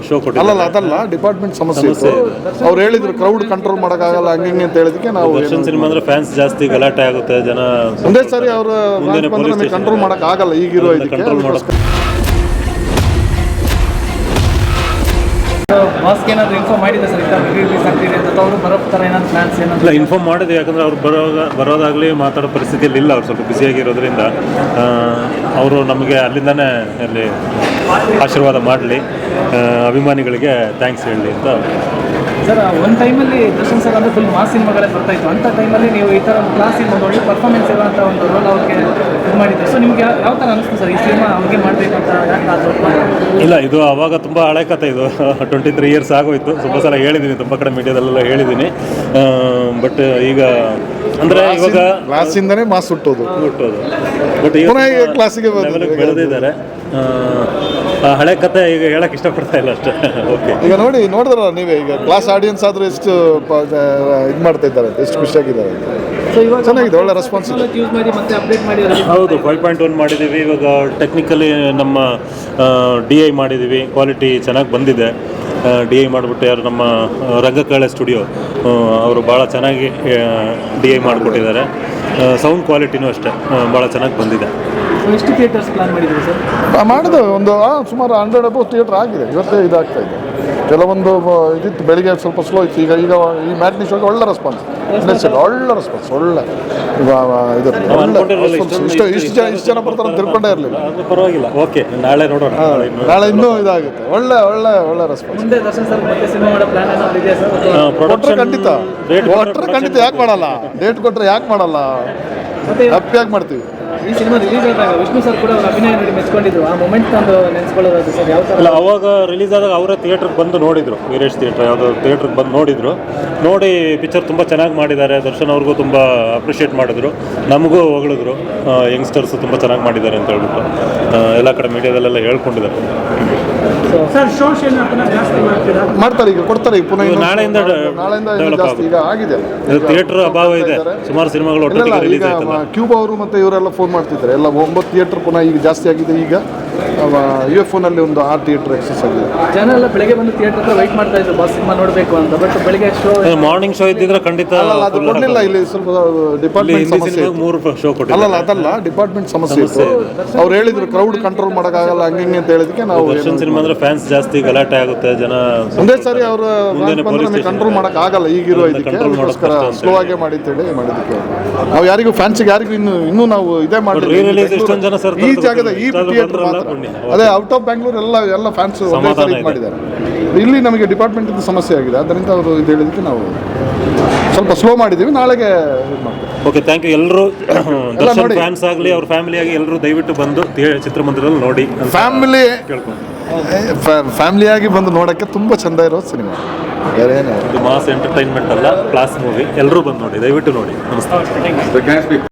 Show ಕೊಟ್ಟಿಲ್ಲ. ಅಲ್ಲ ಅದಲ್ಲ, ಡಿಪಾರ್ಟ್ಮೆಂಟ್ ಸಮಸ್ಯೆ ಇತ್ತು. ಅವ್ರು ಹೇಳಿದ್ರು ಕ್ರೌಡ್ ಕಂಟ್ರೋಲ್ ಮಾಡೋಕ್ಕಾಗಲ್ಲ ಹಂಗೆ ಅಂತ ಹೇಳಿದಕ್ಕೆ ನಾವು ದರ್ಶನ್ ಸಿನಿಮಾ ಅಂದ್ರೆ ಫ್ಯಾನ್ಸ್ ಜಾಸ್ತಿ ಗಲಾಟೆ ಆಗುತ್ತೆ, ಜನ ಒಂದೇ ಸಾರಿ ಅವರು ಕಂಟ್ರೋಲ್ ಮಾಡೋಕ್ಕಾಗಲ್ಲ ಈಗಿರೋ ಇದಕ್ಕೆ. ಬಾಸ್ಗೆ ಏನಾದರೂ ಇನ್ಫಾರ್ಮ್ ಮಾಡಿದೆ ಸರ್, ರಿಲೀಸ್ ಆಗ್ತಿದೆ ಅಂತ ಅವರು ಬರೋ ಥರ ಏನಾದ್ರು ಪ್ಲಾನ್ಸ್ ಇಲ್ಲ ಇನ್ಫಾರ್ಮ್ ಮಾಡಿದೆ. ಯಾಕಂದರೆ ಅವ್ರು ಬರೋದಾಗಲಿ ಮಾತಾಡೋ ಪರಿಸ್ಥಿತಿಯಲ್ಲಿ ಇಲ್ಲ. ಅವ್ರು ಸ್ವಲ್ಪ ಬ್ಯುಸಿಯಾಗಿರೋದ್ರಿಂದ ಅವರು ನಮಗೆ ಅಲ್ಲಿಂದನೇ ಅಲ್ಲಿ ಆಶೀರ್ವಾದ ಮಾಡಲಿ, ಅಭಿಮಾನಿಗಳಿಗೆ ಥ್ಯಾಂಕ್ಸ್ ಹೇಳಲಿ ಅಂತ. ಸರ್ ಒಂದು ಟೈಮಲ್ಲಿ ದರ್ಶನ್ ಸರ್ ಅಂದರೆ ಫುಲ್ ಮಾಸ್ ಸಿನಿಮಾಗಳೇ ಬರ್ತಾಯಿತ್ತು. ಅಂಥ ಟೈಮಲ್ಲಿ ನೀವು ಈ ಥರ ಒಂದು ಕ್ಲಾಸ್ ಸಿನಿಮಾ ಒಳ್ಳೆ ಪರ್ಫಾರ್ಮೆನ್ಸ್ ಇರೋಂಥ ಒಂದು ರೋಲ್ ಅವ್ರಿಗೆ ಇದು ಮಾಡಿದ್ರು. ಸೊ ನಿಮ್ಗೆ ಯಾವ ಥರ ಅನಿಸ್ತು ಸರ್ ಈ ಸಿನಿಮಾ ಅವ್ರಿಗೆ ಮಾಡಬೇಕು ಅಂತ? ಇಲ್ಲ, ಇದು ಆವಾಗ ತುಂಬ ಹಳೆ ಕಥೆ. ಇದು 23 years ಆಗೋಯ್ತು. ತುಂಬ ಸಲ ಹೇಳಿದ್ದೀನಿ, ತುಂಬ ಕಡೆ ಮೀಡಿಯಾದಲ್ಲೆಲ್ಲ ಹೇಳಿದ್ದೀನಿ. ಬಟ್ ಈಗ ಅಂದರೆ ಇವಾಗ ಕ್ಲಾಸಿಂದನೇ ಮಾಸ್ ಹುಟ್ಟೋದು ಬಟ್ ಈಗ ಕ್ಲಾಸಿಗೆ ಬೆಳೆದಿದ್ದಾರೆ. ಹಳೆ ಕತೆ ಈಗ ಹೇಳಕ್ಕೆ ಇಷ್ಟಪಡ್ತಾ ಇಲ್ಲ ಅಷ್ಟೇ. ಓಕೆ, ಈಗ ನೋಡಿದ್ರಲ್ಲ ನೀವೇ, ಈಗ ಕ್ಲಾಸ್ ಆಡಿಯನ್ಸ್ ಆದರೂ ಎಷ್ಟು ಇದು ಮಾಡ್ತಾ ಇದ್ದಾರೆ, ಎಷ್ಟು ಖುಷಿಯಾಗಿದ್ದಾರೆ. ಚೆನ್ನಾಗಿದೆ, ಒಳ್ಳೆ ರೆಸ್ಪಾನ್ಸ್ ಯೂಸ್ ಮಾಡಿ ಮತ್ತೆ ಅಪ್ಡೇಟ್ ಮಾಡಿ. ಹೌದು, 5.1 ಮಾಡಿದ್ದೀವಿ. ಇವಾಗ ಟೆಕ್ನಿಕಲಿ ನಮ್ಮ DI ಮಾಡಿದ್ದೀವಿ, ಕ್ವಾಲಿಟಿ ಚೆನ್ನಾಗಿ ಬಂದಿದೆ. DI ಮಾಡಿಬಿಟ್ಟು ಯಾರು ನಮ್ಮ ರಂಗಕಲೆ ಸ್ಟುಡಿಯೋ ಅವರು ಭಾಳ ಚೆನ್ನಾಗಿ DI ಮಾಡಿಕೊಟ್ಟಿದ್ದಾರೆ. ಸೌಂಡ್ ಕ್ವಾಲಿಟಿನೂ ಅಷ್ಟೇ ಭಾಳ ಚೆನ್ನಾಗಿ ಬಂದಿದೆ. ಎಷ್ಟು ಥಿಯೇಟರ್ಸ್ ಪ್ಲಾನ್ ಮಾಡಿದ್ದೀವಿ ಸರ್? ಮಾಡಿದೆ ಒಂದು ಸುಮಾರು 100 ಅಬೌವ್ ಥಿಯೇಟರ್ ಆಗಿದೆ. ಇವತ್ತೇ ಇದಾಗ್ತಾ ಇದೆ. ಕೆಲವೊಂದು ಇದಿತ್ತು, ಬೆಳಿಗ್ಗೆ ಸ್ವಲ್ಪ ಸ್ಲೋ ಇತ್ತು. ಈಗ ಈ ಮ್ಯಾಟ್ನಿ ಶೋಗೆ ಒಳ್ಳೆ ರೆಸ್ಪಾನ್ಸ್, ಒಳ್ಳೆ ರೆಸ್ಪಾನ್ಸ್, ಒಳ್ಳೆ ಇಷ್ಟು ಜನ ಬರ್ತಾರೆ ಅಂತ ತಿಳ್ಕೊಂಡೇ ಇರಲಿಲ್ಲ. ಪರವಾಗಿಲ್ಲ, ಓಕೆ, ನಾಳೆ ನೋಡೋಣ. ನಾಳೆ ಇನ್ನೂ ಇದಾಗುತ್ತೆ. ಒಳ್ಳೆ ಒಳ್ಳೆ ಒಳ್ಳೆ ರೆಸ್ಪಾನ್ಸ್. ಮುಂದೆ ದರ್ಶನ್ ಸರ್ ಮತ್ತೆ ಸಿನಿಮಾ ಮಾಡೋ ಪ್ಲಾನ್ ಏನಾದ್ರು ಇದೆಯಾ ಸರ್? ಕೊಟ್ಟರೆ ಖಂಡಿತ ಯಾಕೆ ಮಾಡಲ್ಲ? ಡೇಟ್ ಕೊಟ್ಟರೆ ಯಾಕೆ ಮಾಡಲ್ಲ? ಹ್ಯಾಪಿಯಾಗಿ ಮಾಡ್ತೀವಿ. ಈ ಸಿನಿಮಾ ರಿಲೀಸ್ ಆದಾಗ ವಿಷ್ಣು ಸರ್ ಕೂಡ ಅವ್ರ ಅಭಿನಯ ನೋಡಿ ಮೆಚ್ಕೊಂಡಿದ್ರು. ಆ ಮೊಮೆಂಟ್ ಒಂದು ನೆನೆಸ್ಕೊಳ್ಳೋದು ಸರ್ ಯಾವ ಥರ? ಇಲ್ಲ, ಅವಾಗ ರಿಲೀಸ್ ಆದಾಗ ಅವರೇ ಥಿಯೇಟ್ರಿಗೆ ಬಂದು ನೋಡಿದರು. ವೀರೇಶ್ ಥಿಯೇಟ್ರ್ ಯಾವುದೋ ಥಿಯೇಟ್ರಿಗೆ ಬಂದು ನೋಡಿ ಪಿಕ್ಚರ್ ತುಂಬ ಚೆನ್ನಾಗಿ ಮಾಡಿದ್ದಾರೆ. ದರ್ಶನ್ ಅವ್ರಿಗೂ ತುಂಬ ಅಪ್ರಿಷಿಯೇಟ್ ಮಾಡಿದ್ರು, ನಮಗೂ ಹೊಗಳಿದ್ರು. ಯಂಗ್ಸ್ಟರ್ಸ್ ತುಂಬ ಚೆನ್ನಾಗಿ ಮಾಡಿದ್ದಾರೆ ಅಂತ ಹೇಳ್ಬಿಟ್ಟು ಎಲ್ಲ ಕಡೆ ಮೀಡಿಯಾದಲ್ಲೆಲ್ಲ ಹೇಳ್ಕೊಂಡಿದ್ದಾರೆ. ಸರ್ ಶೋಸ್ ಜಾಸ್ತಿ ಮಾಡ್ತಾರೆ, ಈಗ ಕೊಡ್ತಾರೆ. ಈಗ ಪುನಃ ನಾಳೆಯಿಂದ ಜಾಸ್ತಿ ಈಗ ಆಗಿದೆ. ಥಿಯೇಟರ್ ಅಭಾವ ಇದೆ, ಸುಮಾರು ಸಿನಿಮಾಗಳು ಒಟ್ಟಿಗೆ ರಿಲೀಸ್ ಆಯ್ತಲ್ಲ. ಕ್ಯೂಬ್ ಅವರು ಮತ್ತು ಇವರೆಲ್ಲ ಫೋನ್ ಮಾಡ್ತಿದ್ದಾರೆ. ಎಲ್ಲ 9 ಥಿಯೇಟರ್ ಪುನಃ ಈಗ ಜಾಸ್ತಿ ಆಗಿದೆ. ಈಗ UFO ನಲ್ಲಿ ಒಂದು 6 ಥಿಯೇಟರ್ ಎಕ್ಸಸ್ ಆಗಿದೆ. ಜನ ಎಲ್ಲ ಬೆಳಗ್ಗೆ ಬಂದು ಥಿಯೇಟರ್ ಹತ್ರ ವೆಯ್ಟ್ ಮಾಡ್ತಾ ಇದ್ರು ಬಾಸ್ ಸಿನಿಮಾ ನೋಡಬೇಕು ಅಂತ. ಬಟ್ ಬೆಳಗ್ಗೆ ಶೋ, ಮಾರ್ನಿಂಗ್ ಶೋ ಇದ್ದಿದ್ರೆ ಖಂಡಿತ ಅದು ಕೊಡಲಿಲ್ಲ. ಇಲ್ಲಿ ಸ್ವಲ್ಪ ಡಿಪಾರ್ಟ್ಮೆಂಟ್ ಸಮಸ್ಯೆ. 3 ಶೋ ಕೊಟ್ಟಿಲ್ಲ. ಅದಲ್ಲ, ಡಿಪಾರ್ಟ್ಮೆಂಟ್ ಸಮಸ್ಯೆ ಇತ್ತು. ಅವ್ರು ಹೇಳಿದ್ರು ಕ್ರೌಡ್ ಕಂಟ್ರೋಲ್ ಮಾಡೋಕ್ಕಾಗಲ್ಲ ಹಂಗೆ ಅಂತ ಹೇಳಿದಕ್ಕೆ ನಾವು ದರ್ಶನ್ ಸಿನಿಮಾ ಅಂದ್ರೆ ಫ್ಯಾನ್ಸ್ ಜಾಸ್ತಿ ಗಲಾಟೆ ಆಗುತ್ತೆ, ಜನ ಒಂದೇ ಸಾರಿ ಅವರು ಕಂಟ್ರೋಲ್ ಮಾಡೋಕ್ಕಾಗಲ್ಲ ಈಗಿರೋ ಇದಕ್ಕೆ. ಅದಕ್ಕೋಸ್ಕರ ಸ್ಲೋ ಆಗೇ ಮಾಡಿದ್ದೇಳಿ ಮಾಡಿದ್ದಕ್ಕೆ ನಾವು ಯಾರಿಗೂ ಫ್ಯಾನ್ಸಿಗೆ ಯಾರಿಗೂ ಇನ್ನೂ ನಾವು ಇದೇ ಮಾಡಿ ಈ ಜಾಗದ ಈ ಥಿಯೇಟರ್ ಮಾತ್ರ. ಅದೇ ಔಟ್ ಆಫ್ ಬ್ಯಾಂಗ್ಳೂರ್ ಎಲ್ಲ ಫ್ಯಾನ್ಸ್ ಒಂದೇ ಸಾರಿ ಮಾಡಿದ್ದಾರೆ. ಇಲ್ಲಿ ನಮಗೆ ಡಿಪಾರ್ಟ್ಮೆಂಟ್ ಸಮಸ್ಯೆ ಆಗಿದೆ. ಅದರಿಂದ ಅವರು ಇದು ಹೇಳಿದಕ್ಕೆ ನಾವು ಸ್ವಲ್ಪ ಸ್ಲೋ ಮಾಡಿದ್ದೀವಿ. ನಾಳೆಗೆ ಇದು ಮಾಡ್ತೀವಿ. Okay, thank you. ಎಲ್ಲರೂ ದರ್ಶನ್ ಫ್ಯಾನ್ಸ್ ಆಗಲಿ ಅವ್ರ ಫ್ಯಾಮಿಲಿ ಆಗಿ ಎಲ್ಲರೂ ದಯವಿಟ್ಟು ಬಂದು ಚಿತ್ರಮಂದಿರದಲ್ಲಿ ನೋಡಿ. ಫ್ಯಾಮಿಲಿಯಾಗಿ ಬಂದು ನೋಡೋಕ್ಕೆ ತುಂಬ ಚೆಂದ ಇರೋ ಸಿನಿಮಾ. ಇದು ಮಾಸ್ ಎಂಟರ್ಟೈನ್ಮೆಂಟ್ ಅಲ್ಲ, ಕ್ಲಾಸ್ ಮೂವಿ. ಎಲ್ಲರೂ ಬಂದು ನೋಡಿ, ದಯವಿಟ್ಟು ನೋಡಿ. ನಮಸ್ತೆ.